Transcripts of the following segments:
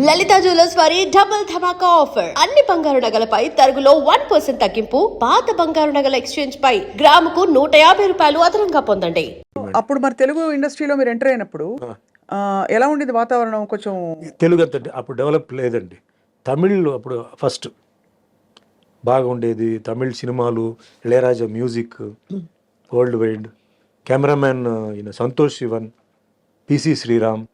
లలిత jewellers వారి double ధమాకా offer. అన్ని బంగారు నగలపై తరుగులో 1% తగ్గింపు. పాత బంగారు నగల ఎక్స్చేంజ్ పై గ్రాముకు 150 రూపాయలు అదనంగా పొందండి. అప్పుడు మరి తెలుగు ఇండస్ట్రీలో మీరు ఎంటర్ అయినప్పుడు ఎలా ఉండేది వాతావరణం? కొంచెం తెలుగు అంత అప్పుడు డెవలప్ లేదండి. తమిళ్లో అప్పుడు ఫస్ట్ బాగా ఉండేది. తమిళ్ సినిమాలు, Ilaiyaraaja music world wide, cameraman ఈయన Santosh Sivan, PC Sreeram,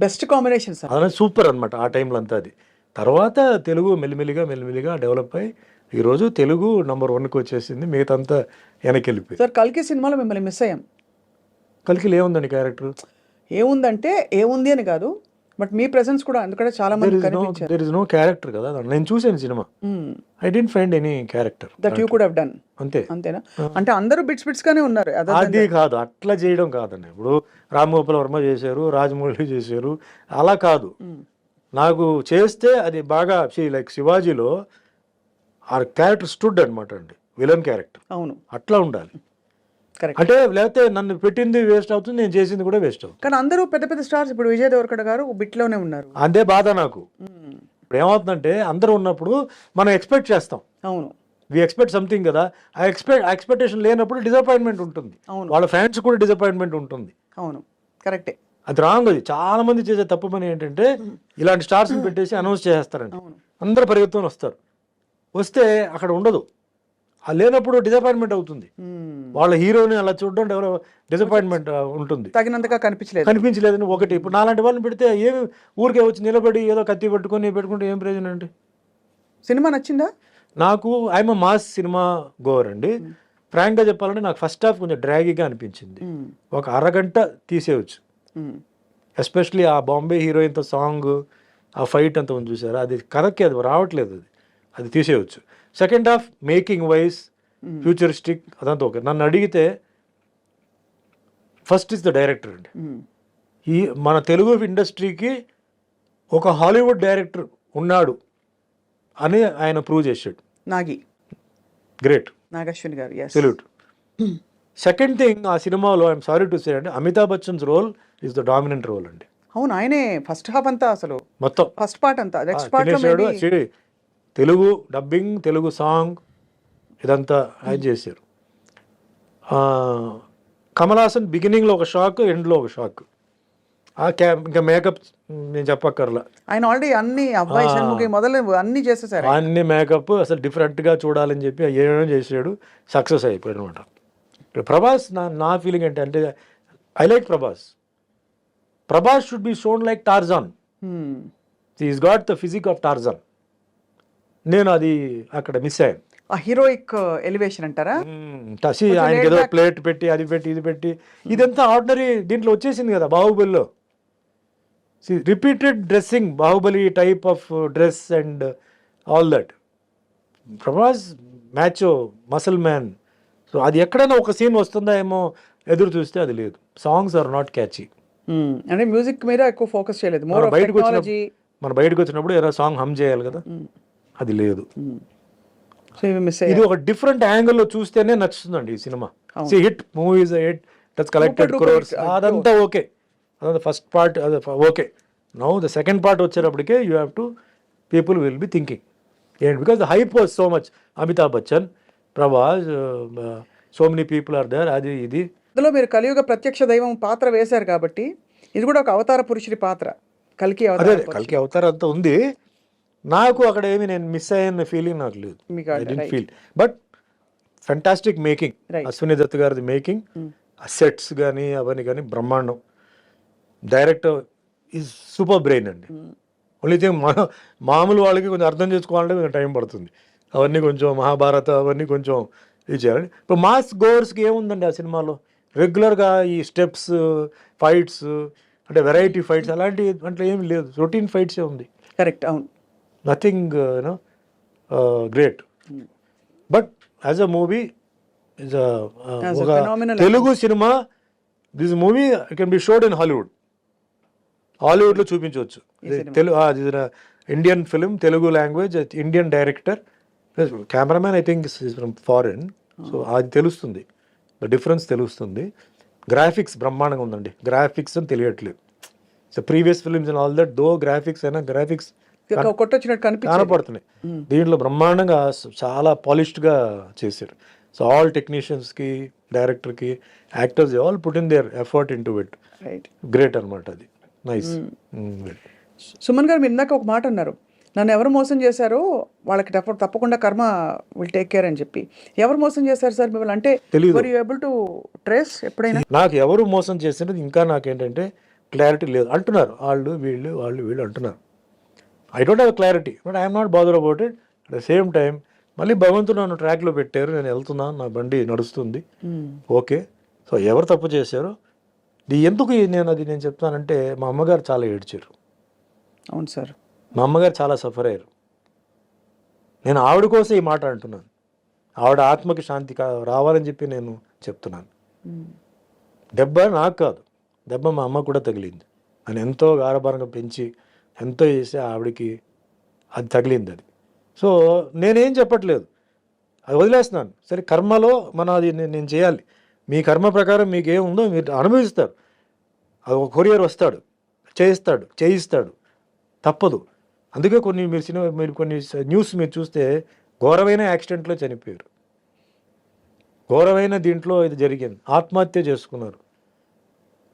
best combination sir. అదే సూపర్ అనమాట ఆ టైంలో అంతా. అది తర్వాత తెలుగు మెల్లిమెల్లిగా డెవలప్ అయ్యి ఈరోజు తెలుగు నంబర్ 1కి వచ్చేసింది. మిగతా అంతా వెనక్కి వెళ్ళిపోయింది. సార్ కల్కి సినిమాలో మిమ్మల్ని మిస్ అయ్యాం. కలికిలో ఏముందండి క్యారెక్టర్? ఏముందంటే ఏముంది అని కాదు, బట్ మీ ప్రెసెన్స్ కూడా ఎందుకంటే చాలా మంది కనిపించారు. దేర్ ఇస్ నో క్యారెక్టర్ కదా. నేను చూసాను cinema, I didn't find any character that you could have done. అంతేనా? అంటే అందరూ బిట్స్ గానే ఉన్నారు. అది కాదు, అట్లా చేయడం కాదండి. ఇప్పుడు రామ్ గోపాల్ వర్మ చేశారు, రాజమౌళి చేశారు, అలా కాదు. నాకు చేస్తే అది బాగా లైక్ శివాజీలో ఆ క్యారెక్టర్ స్టూడ్ అనమాట అండి, విలన్ క్యారెక్టర్. అవును, అట్లా ఉండాలి. కరెక్ట్. అంటే లేకపోతే నన్ను పెట్టింది వేస్ట్ అవుతుంది, నేను చేసింది కూడా వేస్ట్ అవుతుంది. కానీ అందరూ పెద్ద పెద్ద స్టార్స్, ఇప్పుడు విజయ్ దేవరకొండ గారు బిట్లోనే ఉన్నారు. అదే బాధ నాకు. ఇప్పుడు ఏమవుతుందంటే అందరూ ఉన్నప్పుడు మనం ఎక్స్పెక్ట్ చేస్తాం. అవును, వి ఎక్స్పెక్ట్ సంథింగ్ కదా. ఆ ఎక్స్పెక్టేషన్ లేనప్పుడు డిసప్పాయింట్మెంట్ ఉంటుంది. అవును, వాళ్ళ ఫ్యాన్స్ కూడా డిసప్పాయింట్మెంట్ ఉంటుంది. అవును, కరెక్టే. అది రాంగ్. అది చాలా మంది చేసే తప్పు పని ఏంటంటే ఇలాంటి స్టార్స్ని పెట్టేసి అనౌన్స్ చేస్తారండి. అవును, అందరు పరిగెత్తుకొని వస్తారు. వస్తే అక్కడ ఉండదు. ఆ లేనప్పుడు డిసప్పాయింట్మెంట్ అవుతుంది. వాళ్ళ హీరోని అలా చూడడం డిసప్పాయింట్మెంట్ ఉంటుంది. తగినంతగా కనిపించలేదని ఒకటి. ఇప్పుడు నాలాంటి వాళ్ళని పెడితే ఏమి ఊరికే వచ్చి నిలబడి ఏదో కత్తి పెట్టుకుంటే ఏం ప్రయోజనం అండి? సినిమా నచ్చిందా? నాకు ఐఎమ్ మాస్ సినిమా గోవర్ అండి. ఫ్రాంక్గా చెప్పాలంటే నాకు ఫస్ట్ హాఫ్ కొంచెం డ్రాగీగా అనిపించింది. ఒక అరగంట తీసేయచ్చు. ఎస్పెషలీ ఆ బాంబే హీరోయిన్తో సాంగ్, ఆ ఫైట్ అంతా ఉంది చూసారా, అది కరెక్ట్, అది రావట్లేదు. అది తీసేయచ్చు. Second half making wise, futuristic, అదంతా ఓకే. నన్ను అడిగితే ఫస్ట్ ఇస్ ద డైరెక్టర్ అండి. ఈ మన తెలుగు ఇండస్ట్రీకి ఒక హాలీవుడ్ డైరెక్టర్ ఉన్నాడు అని ఆయన ప్రూవ్ చేశాడు. నాగి గ్రేట్, నాగశ్విని గారు. సెల్యూట్. సెకండ్ థింగ్, ఆ సినిమాలో ఐఎమ్ సారీ టు సే అండి, Amitabh Bachchan's role is the dominant role అండి. అవును, ఆయనే ఫస్ట్ హాఫ్ అంతా, అసలు మొత్తం ఫస్ట్ పార్ట్ అంతా. Next part Telugu dubbing, Telugu song, ఇదంతా ఆయన చేశారు. కమల్ హాసన్ బిగినింగ్లో ఒక షాక్, ఎండ్లో ఒక షాక్. ఇంకా మేకప్ నేను చెప్పక్కర్లా. ఆయన ఆల్రెడీ అన్ని అబ్బాయి షణ్ముఖి మొదలు అన్ని చేసేసారు. అన్ని మేకప్ అసలు డిఫరెంట్గా చూడాలని చెప్పి ఏమేమో చేసాడు, సక్సెస్ అయిపోయాడు అనమాట. ప్రభాస్ నా ఫీలింగ్ ఏంటంటే I like Prabhas should be shown like Tarzan. Is got the physique of Tarzan. నేను అది అక్కడ మిస్ అయ్యాను. ఆ హీరోయిక్ ఎలివేషన్ అంటారా? ఆయనకి ఏదో ప్లేట్ పెట్టి, అది పెట్టి, ఇది పెట్టి, ఇదంతా ఆర్డినరీ దీంట్లో వచ్చేసింది కదా బాహుబలిలో. Repeated dressing, Baahubali type of dress and all that. Prabhas మ్యాచో, muscle man. So అది ఎక్కడైనా ఒక సీన్ వస్తుందా ఏమో ఎదురు చూస్తే అది లేదు. Songs are not catchy. అంటే మ్యూజిక్ మీద ఎక్కువ ఫోకస్ చేయలేదు. మన బయటకు వచ్చినప్పుడు ఏదో సాంగ్ హమ్ చేయాలి కదా, అది లేదు. ఇది ఒక డిఫరెంట్ యాంగిల్లో చూస్తేనే నచ్చుతుందండి ఈ cinema. Hit movie is hit, that's collected crores, అదంతా ఓకే. అదంతా ఫస్ట్ పార్ట్ అది okay. Now the second part వచ్చేటప్పటికే you have to people will be thinking ఏంటి, because the hype was so much. Amitabh Bachchan, Prabhas, so many people are there. అది ఇది ఇందులో మీరు కలియుగ ప్రత్యక్ష దైవం పాత్ర వేశారు కాబట్టి ఇది కూడా ఒక అవతార పురుషుడి పాత్ర. కల్కి అవతార అంతా ఉంది. నాకు అక్కడ ఏమి నేను మిస్ అయ్యన్న ఫీలింగ్ నాకు లేదు. I don't feel. But fantastic making, Ashwini Dutt గారిది మేకింగ్, సెట్స్ కానీ అవన్నీ కానీ బ్రహ్మాండం. డైరెక్టర్ ఈజ్ సూపర్ బ్రెయిన్ అండి. ఓన్లీ థింగ్ మామూలు వాళ్ళకి కొంచెం అర్థం చేసుకోవాలంటే కొంచెం టైం పడుతుంది. అవన్నీ కొంచెం మహాభారత అవన్నీ కొంచెం ఇది చేయాలండి. ఇప్పుడు మాస్ గోవర్స్కి ఏముందండి ఆ సినిమాలో? రెగ్యులర్గా ఈ స్టెప్స్, ఫైట్స్, అంటే వెరైటీ ఫైట్స్ అలాంటి అంటే ఏమి లేదు. రొటీన్ ఫైట్సే ఉంది. కరెక్ట్, అవును. Nothing great. But as a movie is Telugu cinema, this movie can be showed in హాలీవుడ్లో చూపించవచ్చు. Indian film, Telugu language, Indian director, cameraman I think is from foreign. So అది తెలుస్తుంది, ద డిఫరెన్స్ తెలుస్తుంది. గ్రాఫిక్స్ బ్రహ్మాండంగా ఉందండి. గ్రాఫిక్స్ అని తెలియట్లేదు. So previous films and all that though graphics కొట్టొచ్చినట్టు కనిపించింది. కనపడుతున్నాయి. దీంట్లో బ్రహ్మాండంగా చాలా పాలిష్డ్గా చేశారు. సో ఆల్ టెక్నీషియన్స్కి, డైరెక్టర్కి, actors all put in there effort in to it. Right. Great అనమాట అది. నైస్. సుమన్ గారు, మీరు ఇందాక ఒక మాట అన్నారు, నన్ను ఎవరు మోసం చేశారో వాళ్ళకి తప్పకుండా కర్మ విల్ టేక్ కేర్ అని చెప్పి. ఎవరు మోసం చేశారు సార్ మిమ్మల్ని? అంటే తెలీదు. Were you able to trace ఎప్పుడైనా? నాకు ఎవరు మోసం చేసినది ఇంకా నాకేంటంటే క్లారిటీ లేదు. అంటున్నారు వాళ్ళు వీళ్ళు అంటున్నారు. I don't have clarity, but I'm not bother about it. At the same time మళ్ళీ భగవంతుడు నన్ను ట్రాక్లో పెట్టారు, నేను వెళ్తున్నాను, నా బండి నడుస్తుంది, ఓకే. సో ఎవరు తప్పు చేశారో ఎందుకు నేను చెప్తానంటే, మా అమ్మగారు చాలా ఏడ్చారు. అవును సార్. మా అమ్మగారు చాలా సఫర్ అయ్యారు. నేను ఆవిడ కోసం ఈ మాట అంటున్నాను. ఆవిడ ఆత్మకి శాంతి రావాలని చెప్పి నేను చెప్తున్నాను. దెబ్బ నాకు కాదు, దెబ్బ మా అమ్మ కూడా తగిలింది. నేను ఎంతో గారభారంగా పెంచి ఎంతో చేసి ఆవిడకి అది తగిలింది. అది సో నేనేం చెప్పట్లేదు, అది వదిలేస్తున్నాను. సరే, కర్మలో అది నేను చేయాలి. మీ కర్మ ప్రకారం మీకు ఏముందో మీరు అనుభవిస్తారు. అది ఒక కొరియర్ వస్తాడు, చేయిస్తాడు, తప్పదు. అందుకే మీరు కొన్ని న్యూస్ మీరు చూస్తే ఘోరమైన యాక్సిడెంట్లో చనిపోయారు, ఘోరమైన దీంట్లో ఇది జరిగింది, ఆత్మహత్య చేసుకున్నారు,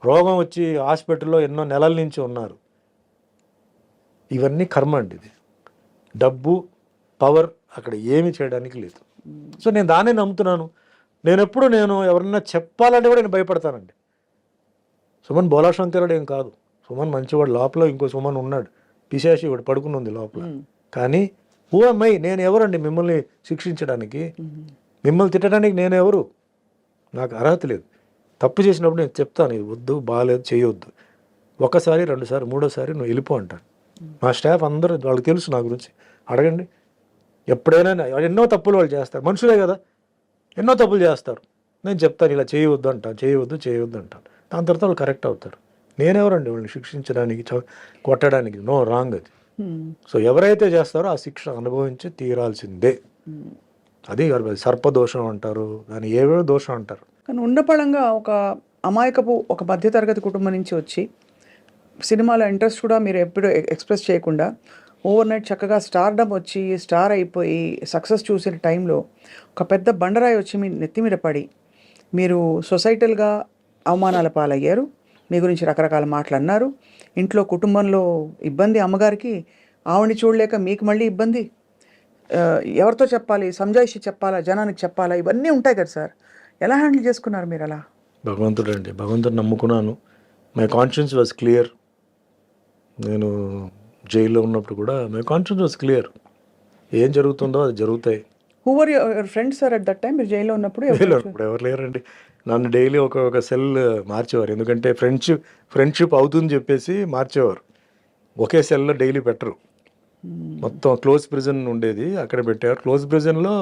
రోగం వచ్చి హాస్పిటల్లో ఎన్నో నెలల నుంచి ఉన్నారు. ఇవన్నీ కర్మ అండి. ఇది డబ్బు, పవర్ అక్కడ ఏమి చేయడానికి లేదు. సో నేను దాన్నే నమ్ముతున్నాను. నేను ఎవరన్నా చెప్పాలంటే కూడా నేను భయపడతానండి. సుమన్ బోలాశంకరుడు ఏం కాదు, సుమన్ మంచివాడు. లోపల ఇంకో సుమన్ ఉన్నాడు, పిశాచి వాడు పడుకుని ఉంది లోపల. కానీ హూ అమ్మై, నేను ఎవరండి మిమ్మల్ని శిక్షించడానికి, మిమ్మల్ని తిట్టడానికి నేను ఎవరు? నాకు అర్హత లేదు. తప్పు చేసినప్పుడు నేను చెప్తాను, ఇది వద్దు, బాగాలేదు, చేయొద్దు. ఒకసారి, రెండుసారి, మూడోసారి నువ్వు వెళ్ళిపో అంటాను. మా స్టాఫ్ అందరూ, వాళ్ళకి తెలుసు నా గురించి, అడగండి. ఎప్పుడైనా ఎన్నో తప్పులు వాళ్ళు చేస్తారు, మనుషులే కదా, ఎన్నో తప్పులు చేస్తారు. నేను చెప్తాను, ఇలా చేయవద్దు అంటాను, చేయవద్దు అంటాను. దాని తర్వాత వాళ్ళు కరెక్ట్ అవుతారు. నేనెవరండి వాళ్ళని శిక్షించడానికి, కొట్టడానికి? నో, రాంగ్ అది. సో ఎవరైతే చేస్తారో ఆ శిక్ష అనుభవించి తీరాల్సిందే. అది సర్పదోషం అంటారు, దాన్ని ఏవేవో దోషం అంటారు. కానీ ఉండపళంగా ఒక అమాయకపు, ఒక మధ్యతరగతి కుటుంబం నుంచి వచ్చి సినిమాలో ఇంట్రెస్ట్ కూడా మీరు ఎప్పుడు ఎక్స్ప్రెస్ చేయకుండా ఓవర్ నైట్ చక్కగా స్టార్డమ్ వచ్చి స్టార్ అయిపోయి సక్సెస్ చూసిన టైంలో ఒక పెద్ద బండరాయి వచ్చి మీ నెత్తి మీద పడి మీరు సొసైటల్గా అవమానాల పాలయ్యారు. మీ గురించి రకరకాల మాటలు అన్నారు. ఇంట్లో కుటుంబంలో ఇబ్బంది, అమ్మగారికి ఆవిడని చూడలేక మీకు మళ్ళీ ఇబ్బంది. ఎవరితో చెప్పాలి, సంజాయిషి చెప్పాలా, జనానికి చెప్పాలా, ఇవన్నీ ఉంటాయి కదా సార్. ఎలా హ్యాండిల్ చేసుకున్నారు మీరు అలా? భగవంతుడు నమ్ముకున్నాను. My conscience was clear. నేను జైల్లో ఉన్నప్పుడు కూడా మై కాన్షియన్స్ వాజ్ క్లియర్. ఏం జరుగుతుందో అది జరుగుతాయి. Who were your friends sir at that time? మీరు జైల్లో ఉన్నప్పుడు ఎవరు లేరండి. నన్ను డైలీ ఒక సెల్ మార్చేవారు. ఎందుకంటే ఫ్రెండ్షిప్ అవుతుంది చెప్పేసి మార్చేవారు. ఒకే సెల్లో డైలీ పెట్టరు. మొత్తం క్లోజ్ ప్రిజన్ ఉండేది, అక్కడ పెట్టేవారు. క్లోజ్ ప్రిజన్లో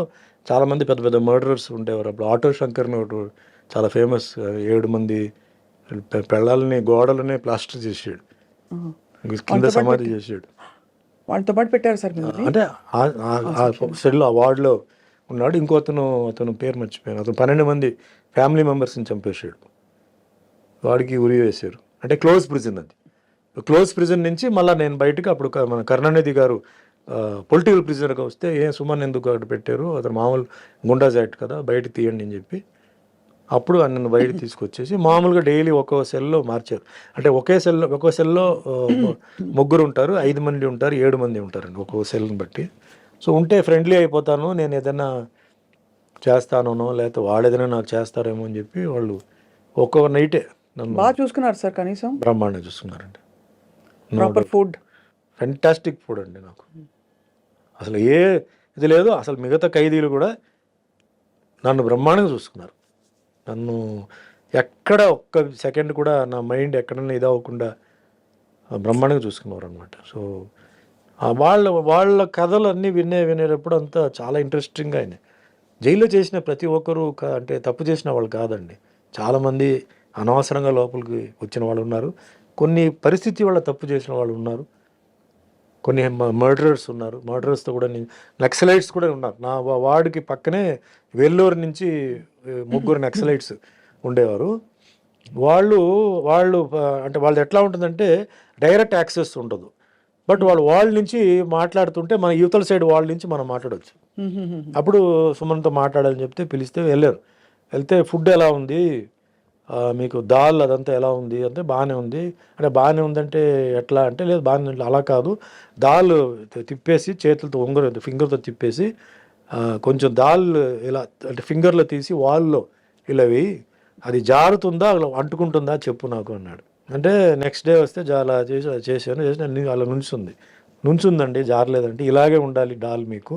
చాలామంది పెద్ద పెద్ద మర్డరర్స్ ఉండేవారు. అప్పుడు ఆటో శంకర్ని ఒకటి చాలా ఫేమస్, 7 మంది పెళ్ళాలని గోడలనే ప్లాస్టర్ చేసాడు, కింద సమాధి చేసాడు. వాళ్ళతో పాటు పెట్టారు సార్? అంటే ఆ సెల్ ఆ వార్డులో ఉన్నాడు. అతను పేరు మర్చిపోయాను. అతను 12 మంది ఫ్యామిలీ మెంబర్స్ని చంపేశాడు. వాడికి ఉరి వేశారు. అంటే క్లోజ్ ప్రిజన్ అది. క్లోజ్ ప్రిజన్ నుంచి మళ్ళీ నేను బయటకు, అప్పుడు మన కరుణానిధి గారు పొలిటికల్ ప్రిజనర్గా వస్తే, సుమన్ ఎందుకు అక్కడ పెట్టారు, అతను మామూలు గుండాజ్ యాక్ట్ కదా, బయట తీయండి అని చెప్పి అప్పుడు నన్ను బయట తీసుకొచ్చేసి మామూలుగా డైలీ ఒక్కో సెల్లో మార్చారు. అంటే ఒక్కో సెల్లో 3 ఉంటారు, 5 మంది ఉంటారు, 7 మంది ఉంటారండి ఒక్కో సెల్ని బట్టి. సో ఉంటే ఫ్రెండ్లీ అయిపోతాను, నేను ఏదైనా చేస్తానో లేకపోతే వాళ్ళు ఏదైనా నాకు చేస్తారేమో అని చెప్పి వాళ్ళు ఒక్కో నైటే నన్ను బాగా చూసుకున్నారు సార్. కనీసం బ్రహ్మాండంగా చూసుకున్నారండి. ప్రాపర్ ఫుడ్, ఫెంటాస్టిక్ ఫుడ్ అండి. నాకు అసలు ఇది లేదు. అసలు మిగతా ఖైదీలు కూడా నన్ను బ్రహ్మాండంగా చూసుకున్నారు. నన్ను ఎక్కడ ఒక్క సెకండ్ కూడా నా మైండ్ ఎక్కడన్నా ఇదవ్వకుండా బ్రహ్మాండంగా చూసుకున్నారు అనమాట. సో వాళ్ళ కథలు అన్నీ వినేటప్పుడు అంతా చాలా ఇంట్రెస్టింగ్గా అయినాయి. జైల్లో చేసిన ప్రతి ఒక్కరూ అంటే తప్పు చేసిన వాళ్ళు కాదండి. చాలామంది అనవసరంగా లోపలికి వచ్చిన వాళ్ళు ఉన్నారు, కొన్ని పరిస్థితి వల్ల తప్పు చేసిన వాళ్ళు ఉన్నారు, కొన్ని మర్డరర్స్ ఉన్నారు. మర్డరర్స్తో కూడా నక్సలైట్స్ కూడా ఉన్నారు. నా వార్డుకి పక్కనే వెల్లూరు నుంచి 3 నక్సలైట్స్ ఉండేవారు. వాళ్ళు అంటే వాళ్ళది ఎట్లా ఉంటుందంటే డైరెక్ట్ యాక్సెస్ ఉండదు. బట్ వాళ్ళ నుంచి మాట్లాడుతుంటే మన యువతల సైడ్ వాళ్ళ నుంచి మనం మాట్లాడవచ్చు. అప్పుడు సుమన్తో మాట్లాడాలని చెప్తే పిలిస్తే వెళ్ళారు. వెళ్తే ఫుడ్ ఎలా ఉంది, మీకు దాల్ అదంతా ఎలా ఉంది అంటే బాగానే ఉంది. అంటే బాగానే ఉందంటే ఎట్లా అంటే లేదు బాగానే అలా కాదు, దాల్ తిప్పేసి చేతులతో ఫింగర్తో తిప్పేసి కొంచెం దాల్ ఇలా అంటే ఫింగర్లో తీసి వాల్లో ఇలా వేయి, అది జారుతుందా అలా అంటుకుంటుందా చెప్పు నాకు అన్నాడు. అంటే నెక్స్ట్ డే వస్తే అలా చేశాను అలా నుంచుందండి జారలేదంటే ఇలాగే ఉండాలి దాల్, మీకు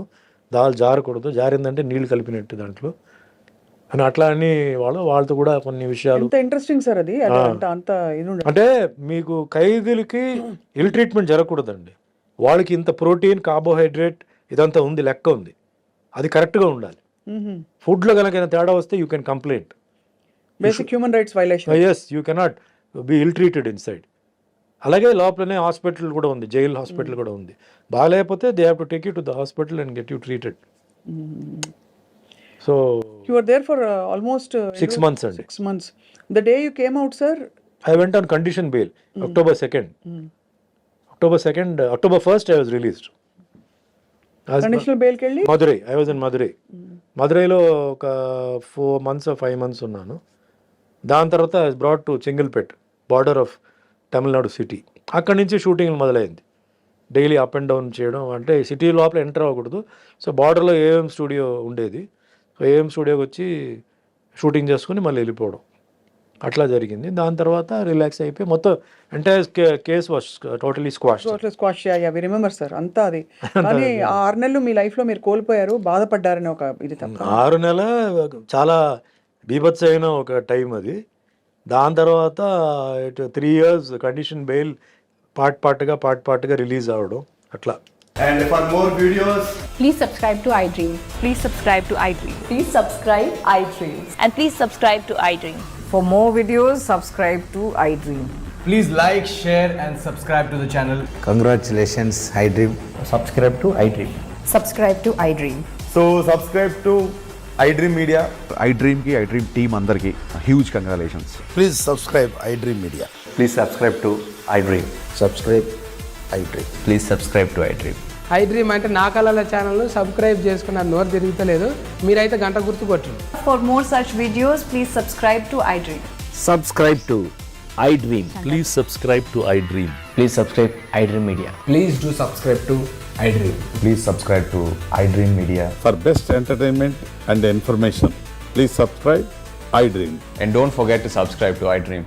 దాల్ జారకూడదు, జారిందంటే నీళ్లు కలిపినట్టు దాంట్లో అని అట్లా అని వాళ్ళతో కూడా కొన్ని విషయాలు. ఇంట్రెస్టింగ్ సార్ అది. అంటే మీకు ఖైదీలకి ఇల్ ట్రీట్మెంట్ జరగకూడదండి. వాళ్ళకి ఇంత ప్రోటీన్ కార్బోహైడ్రేట్ ఇదంతా ఉంది, లెక్క ఉంది, అది కరెక్ట్గా ఉండాలి. ఫుడ్లో కనుక తేడా వస్తే you can complaint. Basic human rights violation. Yes, you cannot be ill treated inside. అలాగే లోపలనే హాస్పిటల్ కూడా ఉంది, జైల్ హాస్పిటల్ కూడా ఉంది. బాగాలేకపోతే they have to take you to the hospital and get you treated. So you were there for almost 6 months అండి. 6 months. The day you came out, sir, I went on condition bail. October 2nd. October 1st I was released. Conditional bail కి వెళ్ళి Madurai, I was in Madurai. మధురైలో ఒక 4 months or 5 months ఉన్నాను. దాని తర్వాత I was brought to Chengalpet, border of Tamil Nadu city. అక్కడి నుంచి shooting మొదలైంది. డైలీ అప్ అండ్ డౌన్ చేయడం, అంటే సిటీ లోపల ఎంటర్ అవ్వకూడదు. సో బార్డర్లో ఏఎం స్టూడియో ఉండేది. సో ఏఎం స్టూడియోకి వచ్చి షూటింగ్ చేసుకుని మళ్ళీ వెళ్ళిపోవడం, అట్లా జరిగింది. దాని తర్వాత రిలాక్స్ అయిపోయి మొత్తం entire case was totally squash. We remember sir అంతా అది. కానీ ఆ 6 నెలలు మీ లైఫ్ లో మీరు కోల్పోయారు, బాధపడ్డారని ఒక ఇది తప్ప. 6 నెలలు చాలా బీభత్సమైన ఒక టైం అది. దాని తర్వాత 3 years కండిషన్ బెయిల్ పార్ట్గా రిలీజ్ అవ్వడం అట్లా. And for more videos, Please subscribe to iDream. Please subscribe to iDream. Please subscribe iDream. And please subscribe to iDream. For more videos, subscribe to iDream. please like, share and subscribe to the channel. Congratulations, iDream. Subscribe to iDream. Subscribe to iDream. So subscribe to iDream Media. iDream ki iDream team andarki huge congratulations. Please subscribe iDream Media. Please subscribe to iDream. Subscribe iDream. Please subscribe to iDream. iDream అంటే నా కళల channel subscribe చేసుకున్న నోరు తిరుగుతలేదు, మీరైతే గంట గుర్తు కొట్టండి. For more such videos, please subscribe to iDream. Subscribe to iDream. Please subscribe to iDream. Please subscribe iDream Media. Please do subscribe to iDream. Please subscribe to iDream Media. For best entertainment and information, please subscribe iDream. And don't forget to subscribe to iDream.